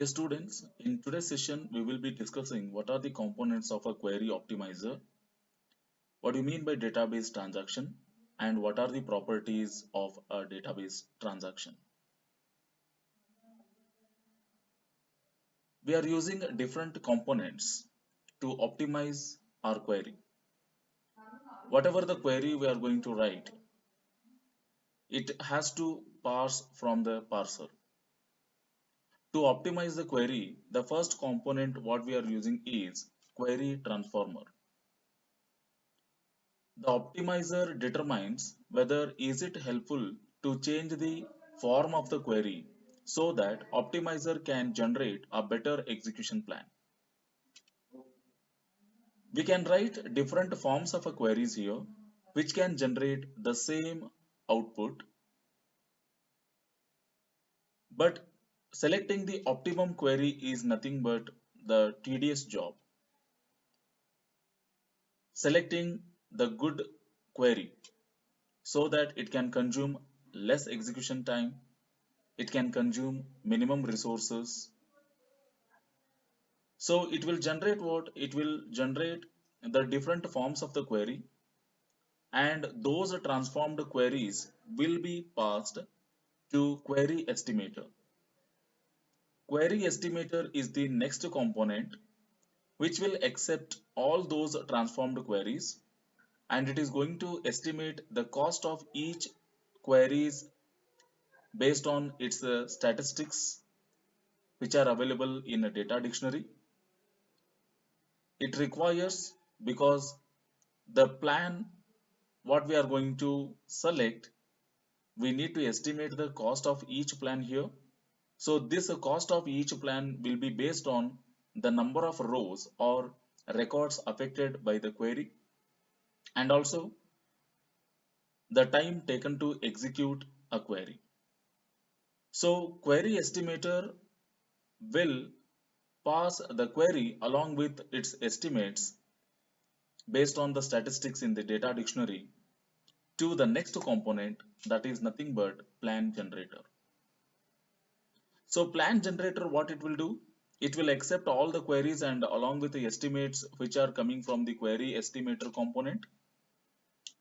Dear students, in today's session, we will be discussing what are the components of a query optimizer, what do you mean by database transaction, and what are the properties of a database transaction. We are using different components to optimize our query. Whatever the query we are going to write, it has to parse from the parser. To optimize the query, the first component what we are using is query transformer. The optimizer determines whether is it helpful to change the form of the query so that optimizer can generate a better execution plan. We can write different forms of a queries here which can generate the same output, but selecting the optimum query is nothing but the tedious job. Selecting the good query so that it can consume less execution time, it can consume minimum resources. So it will generate what? It will generate the different forms of the query, and those transformed queries will be passed to query estimator. Query estimator is the next component which will accept all those transformed queries, and it is going to estimate the cost of each queries based on its statistics which are available in a data dictionary. It requires, because the plan what we are going to select, we need to estimate the cost of each plan here. So this cost of each plan will be based on the number of rows or records affected by the query, and also the time taken to execute a query. So query estimator will pass the query along with its estimates based on the statistics in the data dictionary to the next component, that is nothing but plan generator. So plan generator, what it will do? It will accept all the queries and along with the estimates which are coming from the query estimator component,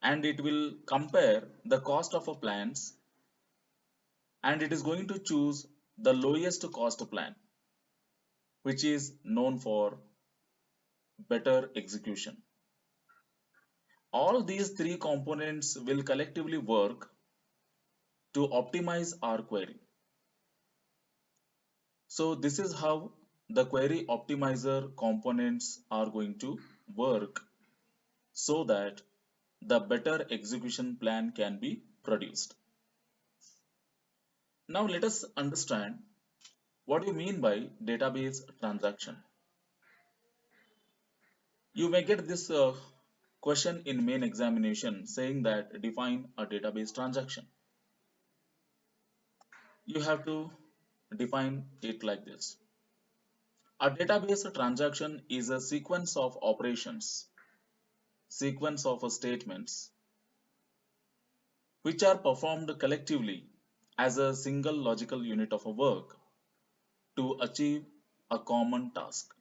and it will compare the cost of a plans, and it is going to choose the lowest cost plan which is known for better execution. All these three components will collectively work to optimize our query. So this is how the query optimizer components are going to work so that the better execution plan can be produced. Now let us understand what you mean by database transaction. You may get this question in main examination saying that define a database transaction. You have to define it like this. A database transaction is a sequence of operations, sequence of statements which are performed collectively as a single logical unit of a work to achieve a common task.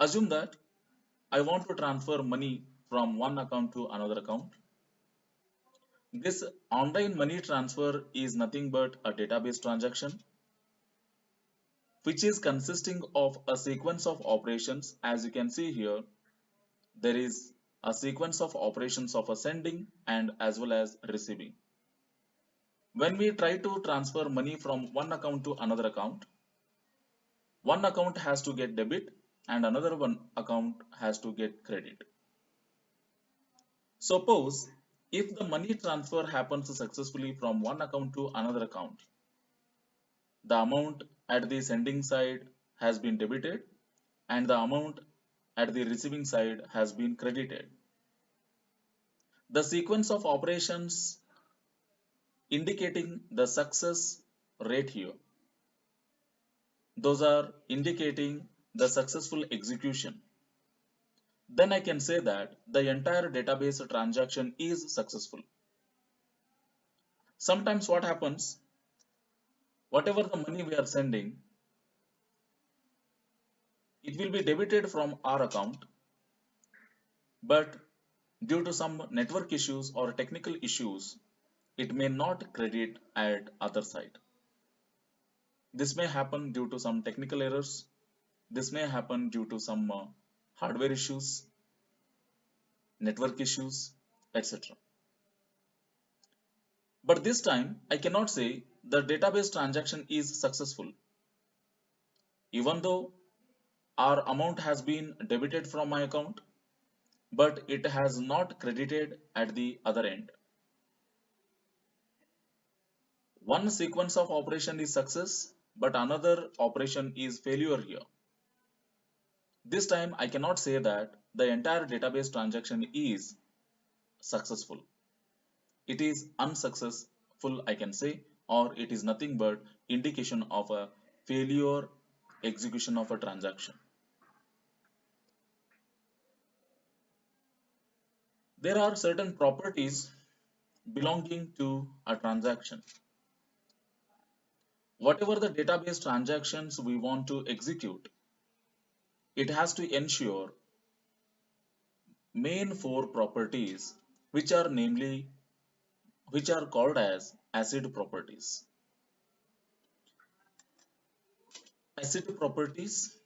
Assume that I want to transfer money from one account to another account. This online money transfer is nothing but a database transaction which is consisting of a sequence of operations. As you can see here, there is a sequence of operations of a sending and as well as receiving. When we try to transfer money from one account to another account, one account has to get debit and another one account has to get credit. Suppose if the money transfer happens successfully from one account to another account, the amount at the sending side has been debited and the amount at the receiving side has been credited. The sequence of operations indicating the success rate here, those are indicating the successful execution. Then I can say that the entire database transaction is successful. Sometimes what happens, whatever the money we are sending, It will be debited from our account, but due to some network issues or technical issues, it may not credit at other side. This may happen due to some technical errors. This may happen due to some hardware issues, network issues, etc. But this time, I cannot say the database transaction is successful, even though our amount has been debited from my account, but it has not credited at the other end. One sequence of operation is success, but another operation is failure here. This time I cannot say that the entire database transaction is successful. It is unsuccessful, I can say, or it is nothing but indication of a failure execution of a transaction. There are certain properties belonging to a transaction. Whatever the database transactions we want to execute, it has to ensure main four properties, which are called as ACID properties. ACID properties,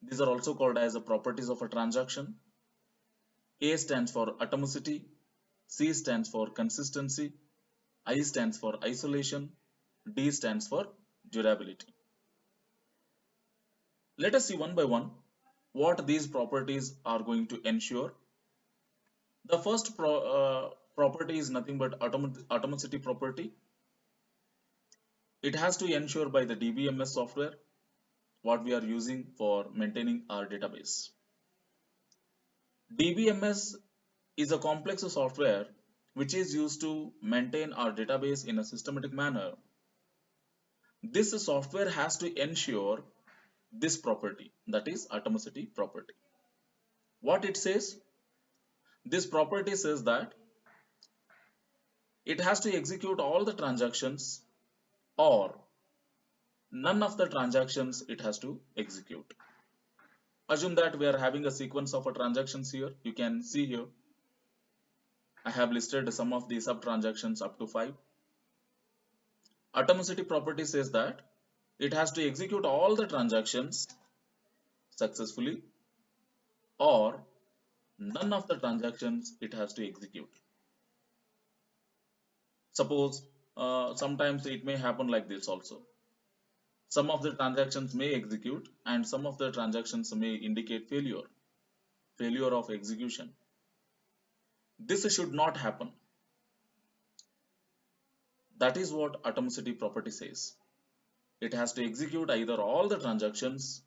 these are also called as the properties of a transaction. A stands for atomicity, C stands for consistency, I stands for isolation, D stands for durability. Let us see one by one what these properties are going to ensure. The first property is nothing but atomicity property. It has to ensure by the DBMS software what we are using for maintaining our database. DBMS is a complex software which is used to maintain our database in a systematic manner. This software has to ensure this property, that is atomicity property. What it says? This property says that it has to execute all the transactions or none of the transactions it has to execute. Assume that we are having a sequence of transactions here. You can see here I have listed some of the sub transactions up to 5. Atomicity property says that it has to execute all the transactions successfully or none of the transactions it has to execute. Suppose sometimes it may happen like this also. Some of the transactions may execute and some of the transactions may indicate failure of execution. This should not happen. That is what atomicity property says. It has to execute either all the transactions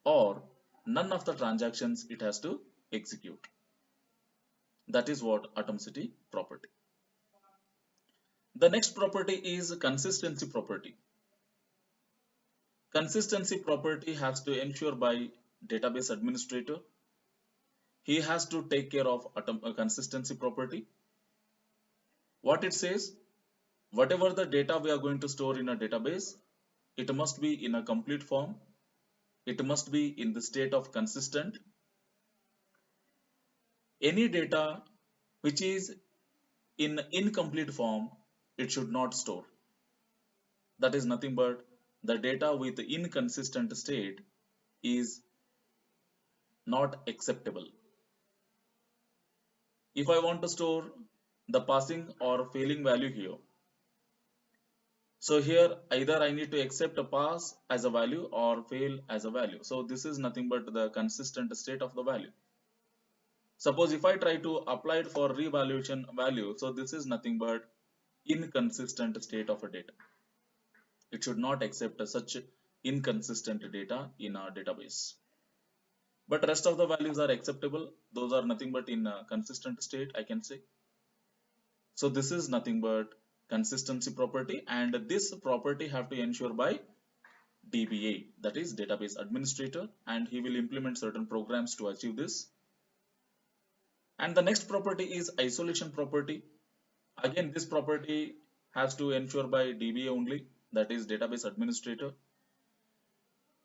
or none of the transactions it has to execute. That is what atomicity property. The next property is consistency property. Consistency property has to ensure by database administrator. He has to take care of consistency property. What it says, whatever the data we are going to store in a database, it must be in a complete form. It must be in the state of consistent. Any data which is in incomplete form, it should not store. That is nothing but the data with inconsistent state is not acceptable. If I want to store the passing or failing value here, so here either I need to accept a pass as a value or fail as a value. So this is nothing but the consistent state of the value. Suppose if I try to apply it for revaluation value, so this is nothing but inconsistent state of a data. It should not accept such inconsistent data in our database. But rest of the values are acceptable. Those are nothing but in a consistent state, I can say. So this is nothing but consistency property, and this property have to ensure by DBA, that is database administrator, and he will implement certain programs to achieve this. And the next property is isolation property. Again, this property has to ensure by DBA only, that is database administrator.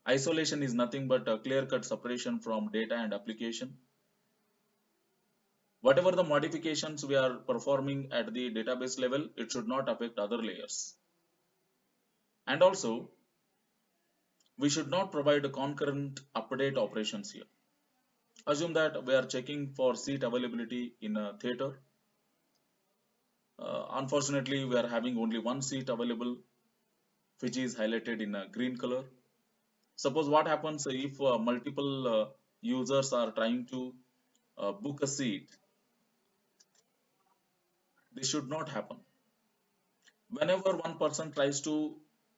Isolation is nothing but a clear-cut separation from data and application. Whatever the modifications we are performing at the database level, it should not affect other layers. And also, we should not provide concurrent update operations here. Assume that we are checking for seat availability in a theater. Unfortunately, we are having only one seat available, which is highlighted in a green color. Suppose what happens if multiple users are trying to book a seat. This should not happen. Whenever one person tries to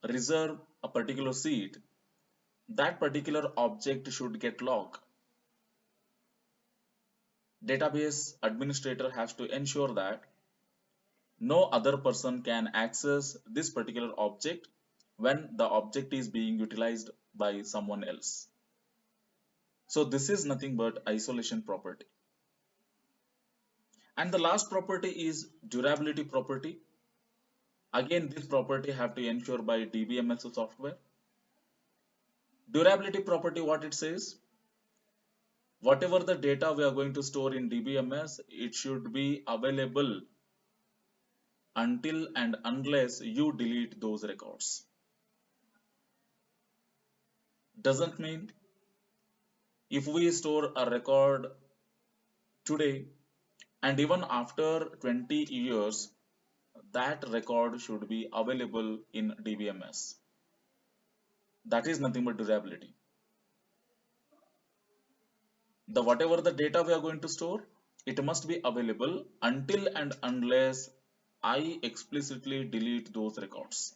reserve a particular seat, that particular object should get logged. Database administrator has to ensure that no other person can access this particular object when the object is being utilized by someone else. So this is nothing but isolation property. And the last property is durability property. Again, this property have to ensure by DBMS software. Durability property, what it says, whatever the data we are going to store in DBMS, it should be available until and unless you delete those records. Doesn't mean if we store a record today and even after 20 years, that record should be available in DBMS. That is nothing but durability. The whatever the data we are going to store, it must be available until and unless I explicitly delete those records.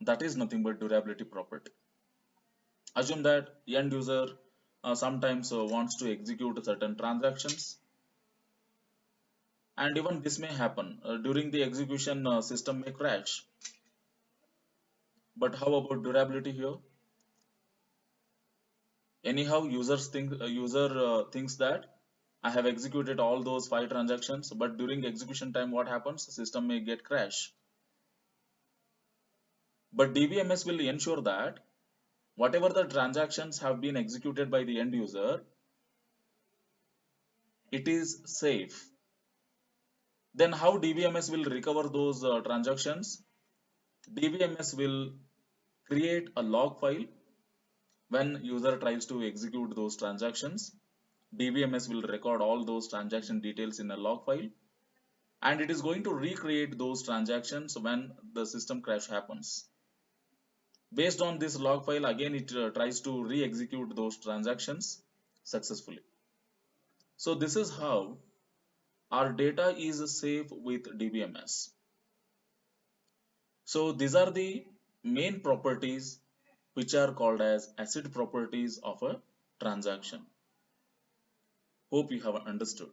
That is nothing but durability property. Assume that end user sometimes wants to execute certain transactions, and even this may happen during the execution. System may crash. But how about durability here? Anyhow, user thinks that I have executed all those 5 transactions, but during execution time, what happens? The system may get crash. But DBMS will ensure that whatever the transactions have been executed by the end user, it is safe. Then how DBMS will recover those transactions? DBMS will create a log file when user tries to execute those transactions. DBMS will record all those transaction details in a log file, and it is going to recreate those transactions when the system crash happens. Based on this log file, again it tries to re-execute those transactions successfully. So this is how our data is safe with DBMS. So these are the main properties which are called as ACID properties of a transaction. Hope you have understood.